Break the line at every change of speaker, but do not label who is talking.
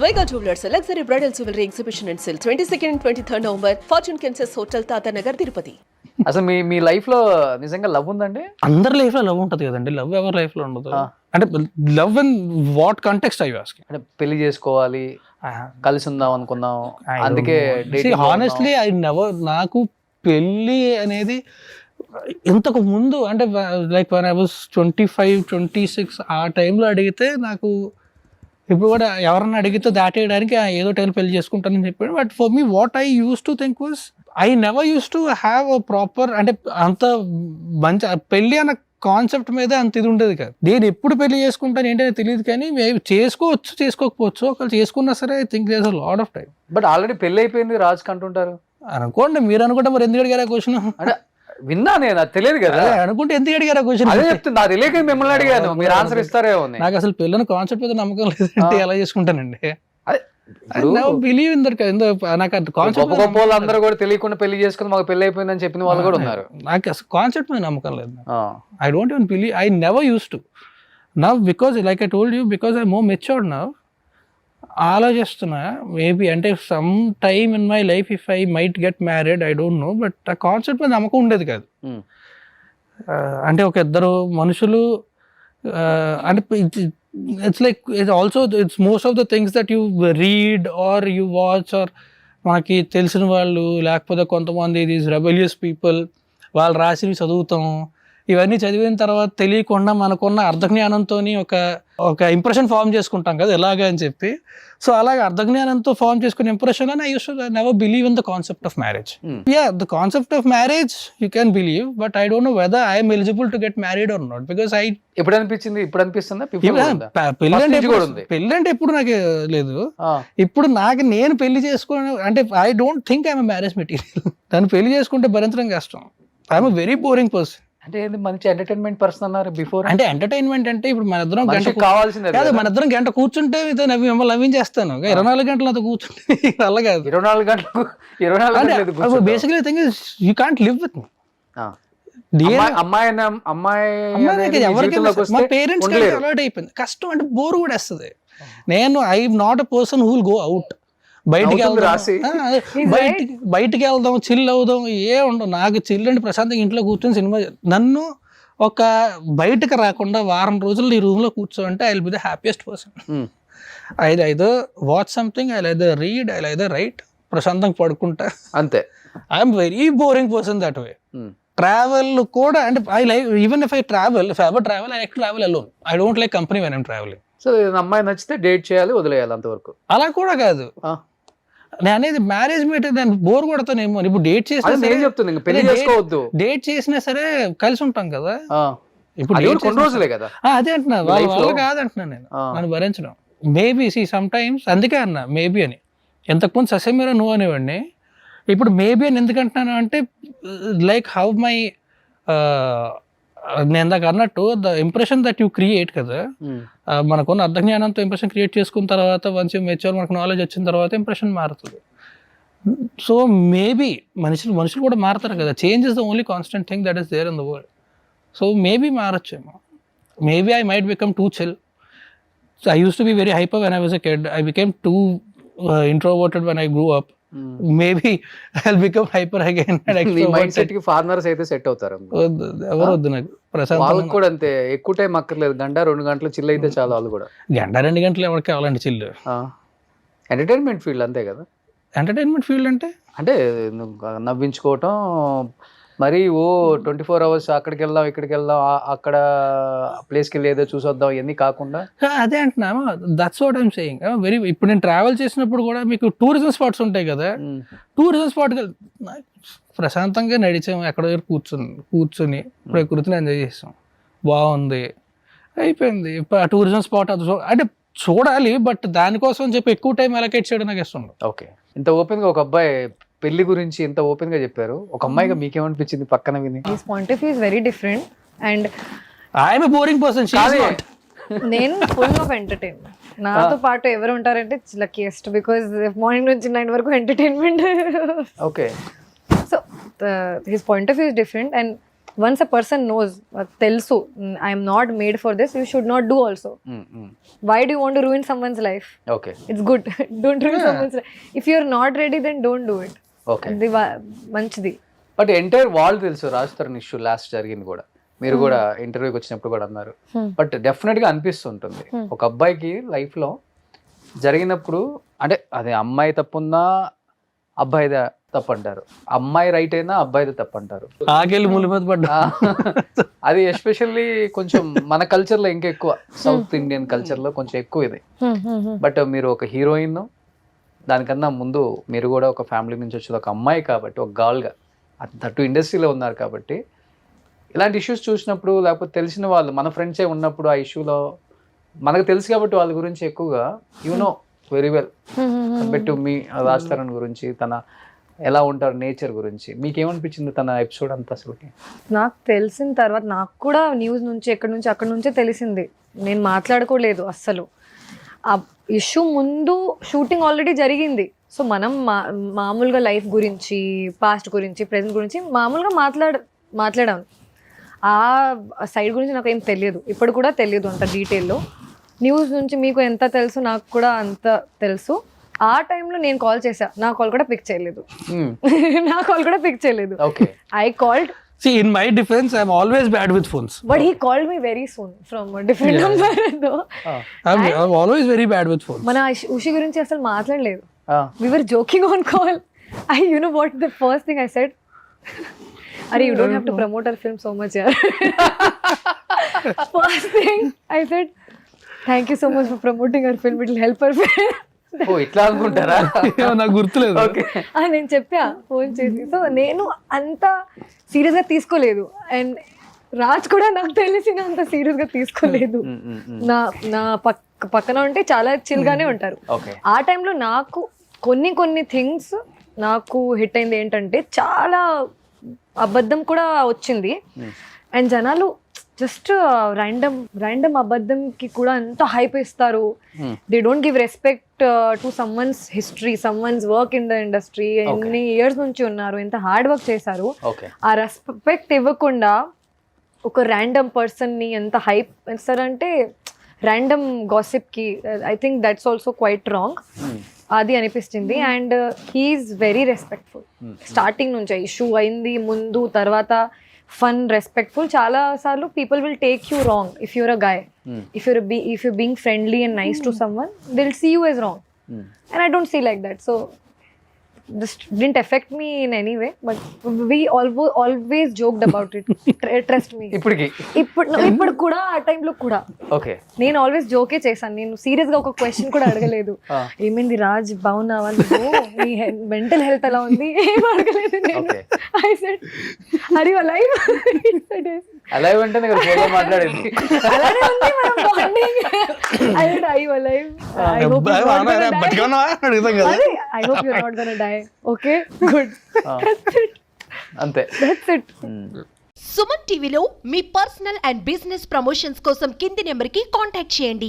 Vega Jewelers, a luxury bridal jewelry exhibition and sale 22nd and 23rd November, Fortune Kansas Hotel, Tata Nagar, Tirupati.
అసలు మీ life లో నిజంగా love ఉందండి?
అందరి life లో love ఉంటది కదండి, లవ్ ఎవరి లైఫ్ లో ఉండదు. అంటే love in what context I ask?
అంటే పెళ్లి చేసుకోవాలి, కలిసి ఉందాం అనుకున్నాం, అందుకే
హానెస్ట్లీ ఐ నెవర్, నాకు పెళ్ళి అనేది ఇంతకు ముందు అంటే లైక్ వన్ ఐ వాజ్ 25, 26 ఆ టైంలో అడిగితే నాకు, ఇప్పుడు కూడా ఎవరన్నా అడిగితే దాటేయడానికి ఏదో టైం పెళ్లి చేసుకుంటానని చెప్పాడు. But for me what I used to think was I never use to have a proper, అంటే అంత మంచి పెళ్ళి అన్న కాన్సెప్ట్ మీద అంత ఇది ఉండేది కాదు. నేను ఎప్పుడు పెళ్లి చేసుకుంటాను ఏంటనే తెలియదు, కానీ చేసుకోవచ్చు చేసుకోకపోవచ్చు, ఒకళ్ళు చేసుకున్నా సరే I think there's a lot of time.
But already పెళ్లి అయిపోయింది రాజు అంటుంటారు.
అనుకోండి, మీరు అనుకుంటే మరి ఎందుకు అడిగారా క్వశ్చన్?
అంటే విన్నా నేను, అది తెలియదు కదా,
అనుకుంటే ఎందుకు అడిగారా క్వశ్చన్?
అదే చెప్తుంది, నాకు తెలియక మిమ్మల్ని అడిగాను, మీరు ఆన్సర్ ఇస్తారేమో.
నాకు అసలు పెళ్ళిన కాన్సెప్ట్ మీద నమ్మకం లేదంటే ఎలా చేసుకుంటానండి? Believe in that. నాకు
గొప్ప వాళ్ళందరూ కూడా తెలియకుండా పెళ్లి చేసుకుని మాకు పెళ్లి అయిపోయిందని చెప్పిన వాళ్ళు కూడా ఉన్నారు.
నాకు అసలు కాన్సెప్ట్ మీద నమ్మకం లేదు. I don't even believe, I never use to. Now because like I told you, because I more matured now, ఆలోచిస్తున్నా మేబీ అంటే some time in my life if I might get married, I don't know. But ఆ concept మీద నమ్మకం ఉండేది కాదు. అంటే ఒక ఇద్దరు మనుషులు, అంటే it's like it's also it's most of the things that you read or you watch, or మనకి తెలిసిన వాళ్ళు లేకపోతే కొంతమంది దీస్ రెబెలియస్ పీపుల్ వాళ్ళు రాసినవి చదువుతాం. ఇవన్నీ చదివిన తర్వాత తెలియకుండా మనకున్న అర్ధజ్ఞానంతో ఒక ఇంప్రెషన్ ఫామ్ చేసుకుంటాం కదా ఎలాగా అని చెప్పి. సో అలాగే అర్ధజ్ఞానంతో ఫామ్ చేసుకునే ఇంప్రెషన్ అని I used to never believe in the concept of marriage. The concept of marriage you can believe, but I don't know whether I'm eligible to get married or not. Because I
ఇప్పుడు అనిపించింది, ఇప్పుడు అనిపిస్తుందా
పెళ్ళి అంటే ఎప్పుడు నాకు లేదు. ఇప్పుడు నేను పెళ్లి చేసుకోవడం అంటే I don't think I'm marriage material. దాన్ని పెళ్లి చేసుకుంటే భరించడం కష్టం. I'm very boring person.
అంటే మంచి ఎంటర్టైన్మెంట్ పర్సన్ అన్నారు బిఫోర్.
అంటే ఎంటర్టైన్మెంట్ అంటే ఇప్పుడు మన ఇద్దరం గంట
కావాల్సిందే
కాదు, మన ఇద్దరం గంట కూర్చుంటే మిమ్మల్ని నవ్వించేస్తాను. 24 గంటలు అంతా కూర్చుంటే అలా కాదు.
24 గంటలు
basically thing is you can't live with me. మా పేరెంట్స్ అలవాటు అయిపోయింది. కష్టం అంటే బోర్ కూడా వేస్తుంది. నేను I'm not a person who will go out. బయటికి వెళ్దాం, చిల్ అవుదాం, ఏ ఉండవు నాకు. చిల్ అంటే ప్రశాంతంగా ఇంట్లో కూర్చొని సినిమా. నన్ను ఒక బయటకు రాకుండా వారం రోజులు ఈ రూమ్ లో కూర్చోంటే I will be the happiest person. Either watch something, either read, either write, ప్రశాంతంగా పడుకుంటా,
అంతే.
I'm very boring person that way. Travel కూడా అంటే I like, even if I travel, if I ever travel, I like to travel alone. I don't like company when I'm traveling.
So అమ్మాయి నచ్చితే date చేయాలి, వదిలేయాలి, అంతవరకు.
అలా కూడా కాదు నేను అనేది. మ్యారేజ్ మీట్ నేను బోర్ కొడతానేమో. ఇప్పుడు డేట్ చేసినా డేట్ చేసినా సరే కలిసి ఉంటాం కదా. ఇప్పుడు
కొన్ని రోజులే కదా.
అదే అంటున్నా, వాళ్ళు కాదంటున్నా నేను, నన్ను భరించడం. మేబీ సమ్ టైమ్స్, అందుకే అన్నా మేబీ అని. ఎంతకుముందు ససేమిరా నువ్వు అనేవాడిని, ఇప్పుడు మేబీ అని ఎందుకంటున్నాను అంటే లైక్ హౌ మై నేను ఇందాక అన్నట్టు the impression that you create కదా, మనకున్న అర్ధజ్ఞానంతో ఇంప్రెషన్ క్రియేట్ చేసుకున్న తర్వాత వన్స్ యూ మెచ్యూర్, మనకు నాలెడ్జ్ వచ్చిన తర్వాత ఇంప్రెషన్ మారుతుంది. సో మేబీ మనుషులు కూడా మారుతారు కదా. Change is the only constant thing that is there in the world. So maybe మారొచ్చేమో. Maybe I might become too chill. So I used to be very hyper when I was a kid. I became too introverted when I grew up. Maybe I'll become hyper again.
Mindset కి farmers అయితే set అవుతారు.
ఎవరు వద్దు నాకు.
వాళ్ళకి కూడా అంతే, ఎక్కువ టైం అక్కర్లేదు, 1-2 గంటలు చిల్ అయితే చాలు. వాళ్ళు కూడా
1-2 గంటలు ఎవరికి కావాలండి చిల్.
ఎంటర్టైన్మెంట్ ఫీల్డ్ అంతే కదా.
ఎంటర్టైన్మెంట్ ఫీల్డ్ అంటే
నవ్వించుకోవటం, మరి 24 hours అక్కడికి వెళ్దాం, ఇక్కడికి వెళ్దాం, అక్కడ ప్లేస్కి వెళ్ళి ఏదో చూసొద్దాం, ఇవన్నీ కాకుండా.
అదే అంటున్నా, that's what I'm saying. Very, ఇప్పుడు నేను ట్రావెల్ చేసినప్పుడు కూడా మీకు టూరిజం స్పాట్స్ ఉంటాయి కదా. టూరిజం స్పాట్కి ప్రశాంతంగా నడిచాము, ఎక్కడ కూర్చొని ప్రకృతిని ఎంజాయ్ చేసాం, బాగుంది, అయిపోయింది. ఆ టూరిజం స్పాట్ అది అంటే చూడాలి, బట్ దానికోసం చెప్పి ఎక్కువ టైం అలొకేట్ చేయడం నాకు ఇష్టం.
ఓకే, ఇంత ఓపెన్గా ఒక అబ్బాయి పెళ్లి గురించి ఇంత ఓపెన్ గా చెప్పారు, ఒక అమ్మాయిగా మీకేమనిపించింది పక్కన విని?
His point of view is very different and
I am a boring person. She is not.
నేను ఫుల్ ఆఫ్ ఎంటర్టైన్మెంట్. నాతో పాటు ఎవరు ఉంటారంటే లక్కీయెస్ట్, బికాజ్ మార్నింగ్ నుంచి నైట్ వరకు entertainment.
Okay,
so his point of view is different and once a person knows, తెలుసు I'm not made for this, you should not do also. Why do want to ruin someone's life?
Okay,
it's good, don't ruin someone's life. If you're not ready then don't do it.
Okay,
అది మంచిది.
But entire వాళ్ళు తెలుసు Raj Tarun issue last జరిగింది కూడా, మీరు కూడా ఇంటర్వ్యూకి వచ్చినప్పుడు కూడా అన్నారు. బట్ డెఫినెట్ గా అనిపిస్తుంటుంది ఒక అబ్బాయికి లైఫ్ లో జరిగినప్పుడు, అంటే అది అమ్మాయి తప్పున్నా అబ్బాయిదే తప్పు అంటారు, అమ్మాయి రైట్ అయినా అబ్బాయిదే తప్పు అంటారు.
ఆకెళ్ళి ములి మీద పడ్డా.
అది ఎస్పెషల్లీ కొంచెం మన కల్చర్ లో ఇంకా ఎక్కువ, సౌత్ ఇండియన్ కల్చర్ లో కొంచెం ఎక్కువ ఇది. బట్ మీరు ఒక హీరోయిన్, దానికన్నా ముందు మీరు కూడా ఒక ఫ్యామిలీ నుంచి వచ్చేది ఒక అమ్మాయి కాబట్టి, ఒక గర్ల్గా అటు ఇండస్ట్రీలో ఉన్నారు కాబట్టి, ఇలాంటి ఇష్యూస్ చూసినప్పుడు లేకపోతే తెలిసిన వాళ్ళు మన ఫ్రెండ్సే ఉన్నప్పుడు ఆ ఇష్యూలో మనకు తెలుసు కాబట్టి వాళ్ళ గురించి ఎక్కువగా you know very well compare to me Raj Tarun గురించి, తన ఎలా ఉంటారు నేచర్ గురించి మీకేమనిపించింది తన ఎపిసోడ్ అంతా? అసలుకి
నాకు తెలిసిన తర్వాత నాకు కూడా న్యూస్ నుంచి అక్కడ నుంచే తెలిసింది. నేను మాట్లాడుకోలేదు అస్సలు. ఆ ఇష్యూ ముందు షూటింగ్ ఆల్రెడీ జరిగింది. సో మనం మామూలుగా లైఫ్ గురించి, పాస్ట్ గురించి, ప్రెజెంట్ గురించి మామూలుగా మాట్లాడాను. ఆ సైడ్ గురించి నాకు ఏం తెలియదు, ఇప్పుడు కూడా తెలియదు అంత డీటెయిల్లో. న్యూస్ నుంచి మీకు ఎంత తెలుసు నాకు కూడా అంత తెలుసు. ఆ టైంలో నేను కాల్ చేశా, నా కాల్ కూడా పిక్ చేయలేదు. I called.
See, in my defense, I'm always bad with phones.
But he called me very soon from a different number though.
I'm always very bad with phones.
మన ఉషి గురించి అసలు మాట్లాడలేదు. We were joking on call. You know what the first thing I said? Are you don't have to promote our film so much, yaar. First thing I said, thank you so much for promoting our film. It will help our film.
ఓ ఇట్లా అనుకుంటారా?
నాకు గుర్తులేదు.
నేను చెప్పా phone చేసి. So నేను అంత serious గా తీసుకోలేదు, అండ్ రాజ్ కూడా నాకు తెలిసిన అంత సీరియస్ గా తీసుకోలేదు. నా పక్కన ఉంటే చాలా చిల్ గానే ఉంటారు. ఆ టైంలో నాకు కొన్ని థింగ్స్ నాకు హిట్ అయింది ఏంటంటే, చాలా అబద్ధం కూడా వచ్చింది. అండ్ జనాలు జస్ట్ ర్యాండమ్ అబద్ధంకి కూడా ఎంత హైప్ ఇస్తారు. They don't give respect to someone's history, someone's work in the industry. ఎన్ని ఇయర్స్ నుంచి ఉన్నారు, ఎంత హార్డ్ వర్క్ చేశారు. ఆ రెస్పెక్ట్ ఇవ్వకుండా ఒక ర్యాండమ్ పర్సన్ ని ఎంత హైప్ ఇస్తారంటే, ర్యాండమ్ గాసిప్ కి. I think that's also quite wrong. అది అనిపిస్తుంది. And he is very respectful starting నుంచి. ఇష్యూ అయింది ముందు, తర్వాత ఫన్, రెస్పెక్ట్ఫుల్. చాలా సార్లు people will take you wrong if you're a guy. If you're being friendly and nice to someone, they'll see you as wrong. And I don't see like that. So this didn't affect me in any way, but we always joked about it. Trust me. ఇప్పుడు కూడా ఆ టైంలో కూడా నేను always జోకే చేశాను. నేను serious గా ఒక క్వశ్చన్ కూడా అడగలేదు. ఏమైంది రాజ్, బాగున్నావా, నువ్వు నీ మెంటల్ హెల్త్ ఎలా ఉంది, ఏం అడగలేదు నేను. I said, are you alive?
Alive అంటే మాట్లాడేది
అలానే ఉంది మన bonding. I said, are you alive? I hope you're not gonna die. Okay, good. That's it.
అంతే,
that's it.
సుమన్ టీవీలో మీ పర్సనల్ అండ్ బిజినెస్ ప్రమోషన్స్ కోసం కింది నెంబర్కి కాంటాక్ట్ చేయండి.